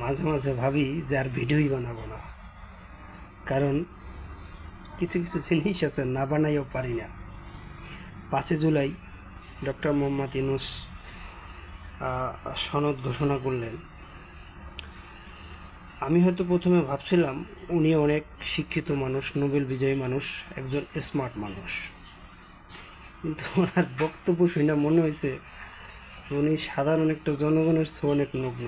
মাঝে মাঝে ভাবি যে আর ভিডিওই বানাবো না, কারণ কিছু কিছু জিনিস আছে না বানাইও পারি না। 5 জুলাই ডক্টর মোহাম্মদ ইউনূস সনদ ঘোষণা করলেন। আমি হয়তো প্রথমে ভাবছিলাম উনি অনেক শিক্ষিত মানুষ, নোবেল বিজয়ী মানুষ, একজন স্মার্ট মানুষ, কিন্তু ওনার বক্তব্য শুনে মনে হয়েছে উনি সাধারণ একটা জনগণের চেয়ে অনেক নগ্ন।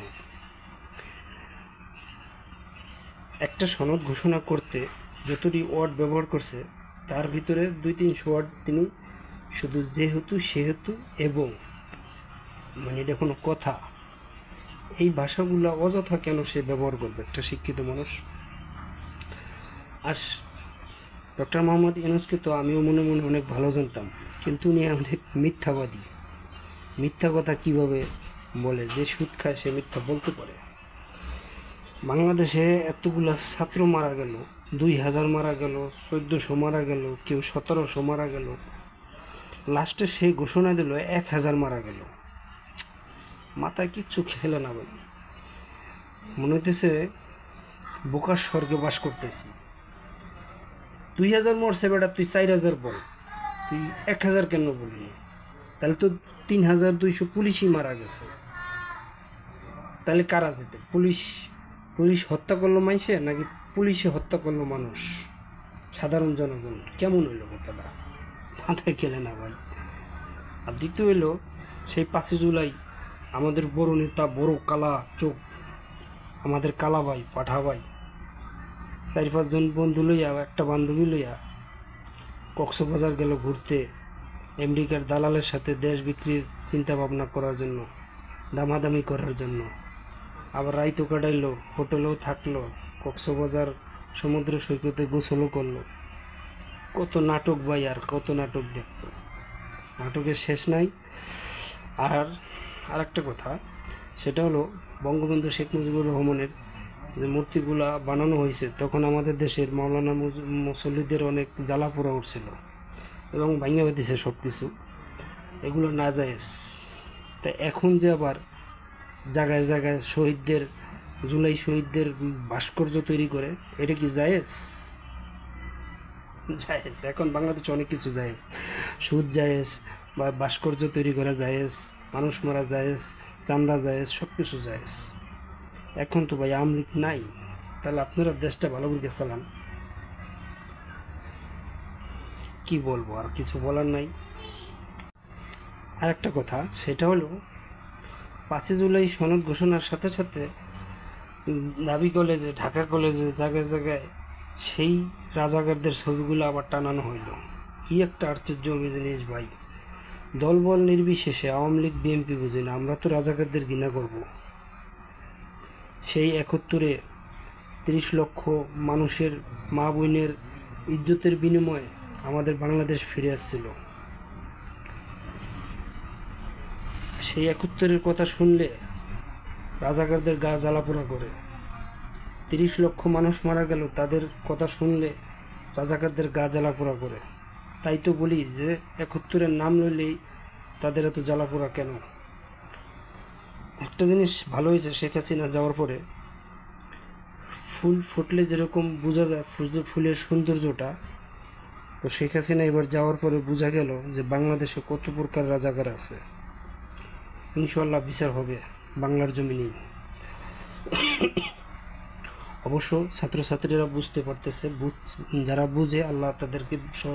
একটা সনদ ঘোষণা করতে যতটি ওয়ার্ড ব্যবহার করছে তার ভিতরে 2-3 ওয়ার্ড তিনি শুধু যেহেতু, সেহেতু, এবং, মানে এটা কোনো কথা, এই ভাষাগুলো অযথা কেন সে ব্যবহার করবে একটা শিক্ষিত মানুষ? আর ডক্টর মোহাম্মদ ইউনূসকে তো আমিও মনে মনে অনেক ভালো জানতাম, কিন্তু উনি অনেক মিথ্যাবাদী। মিথ্যা কথা কিভাবে বলে? যে সুদ খায় সে মিথ্যা বলতে পারে। বাংলাদেশে এতগুলা ছাত্র মারা গেল, 2000 মারা গেল, 1400 মারা গেল, কেউ 1700 মারা গেল, লাস্টে সে ঘোষণা দিল 1000 মারা গেল। মাথায় কিচ্ছু খেলে না ভাই, মনে হইতেছে বোকার স্বর্গে বাস করতেছি। 2000 মরছে বেটা, তুই 4000 বল, তুই 1000 কেন বললি? তাহলে তো 3200 পুলিশই মারা গেছে। তাহলে কারা যেতে? পুলিশ হত্যা করলো মানুষে, নাকি পুলিশে হত্যা করলো মানুষ, সাধারণ জনগণ? কেমন হইলো কথাটা? মাথায় খেলে না ভাই। আর দ্বিতীয় হইলো, সেই 5 জুলাই আমাদের বড় নেতা, বড় কালা চোখ, আমাদের কালা ভাই, পাঠা ভাই, 4-5 জন বন্ধু লইয়া, একটা বান্ধবী লইয়া কক্সবাজার গেল ঘুরতে, আমেরিকার দালালের সাথে দেশ বিক্রির চিন্তা ভাবনা করার জন্য, দামাদামি করার জন্য। আবার রাইতও কাটাইলো, হোটেলেও থাকলো, কক্সবাজার সমুদ্র সৈকতে গোসলও করলো। কত নাটক ভাই, আর কত নাটক দেখতো, নাটকের শেষ নাই। আর একটা কথা, সেটা হলো বঙ্গবন্ধু শেখ মুজিবুর রহমানের যে মূর্তিগুলা বানানো হয়েছে, তখন আমাদের দেশের মাওলানা মুসল্লিদের অনেক জ্বালা পোড়া উঠছিল এবং ভাঙিয়ে দিছে সব কিছু। এগুলো না জায়েজ। তা এখন যে আবার জায়গায় জায়গায় শহীদদের, জুলাই শহীদদের ভাস্কর্য তৈরি করে, এটা কি জায়েজ? জায়েজ। এখন বাংলাদেশে অনেক কিছু জায়েজ, সুদ জায়েজ, বা ভাস্কর্য তৈরি করা জায়েজ, মানুষ মারা জায়েজ, চান্দা জায়েজ, সব কিছু জায়েজ। এখন তো ভাই আওয়ামী লীগ নাই, তাহলে আপনারা দেশটা ভালো করে চালান। কি বলবো, আর কিছু বলার নাই। আর একটা কথা, সেটা হলো 5 জুলাই সনদ ঘোষণার সাথে সাথে দাবি কলেজে, ঢাকা কলেজে, জায়গায় জায়গায় সেই রাজাকারদের ছবিগুলো আবার টানানো হইল। কি একটা আশ্চর্য জিনিস ভাই। দলবল নির্বিশেষে, আওয়ামী লীগ, বিএনপি বুঝি না, আমরা তো রাজাকারদের ঘৃণা করব। সেই 71-এ 30 লক্ষ মানুষের, মা বোনের ইজ্জতের বিনিময়ে আমাদের বাংলাদেশ ফিরে আসছিল। সেই 71-এর কথা শুনলে রাজাকারদের গা জ্বালাপোড়া করে। 30 লক্ষ মানুষ মারা গেল, তাদের কথা শুনলে রাজাকারদের গা জ্বালাপোড়া করে। তাই তো বলি যে 71-এর নাম লইলেই তাদের এত জ্বালাপোড়া কেন? একটা জিনিস ভালো হয়েছে, শেখ হাসিনা যাওয়ার পরে ফুল ফুটলে যেরকম বোঝা যায় ফুলের সৌন্দর্যটা, তো শেখ হাসিনা এবার যাওয়ার পরে বোঝা গেল যে বাংলাদেশে কত প্রকার রাজাকার আছে। ইনশাল্লাহ বিচার হবে বাংলার জমিনেই। অবশ্য ছাত্রছাত্রীরা বুঝতে পারতেছে, যারা বুঝে আল্লাহ তাদেরকে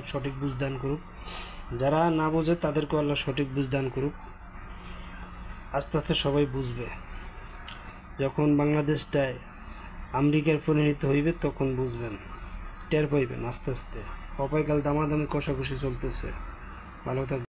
সঠিক বুঝ দান করুক, যারা না বোঝে তাদেরকে আল্লাহ সঠিক বুঝ দান করুক। আস্তে আস্তে সবাই বুঝবে। যখন বাংলাদেশটায় আমেরিকার পরিণত হইবে তখন বুঝবেন, টের পাইবেন আস্তে আস্তে। অপায়কাল দামাদামি কষাকষি চলতেছে। ভালো থাকবে।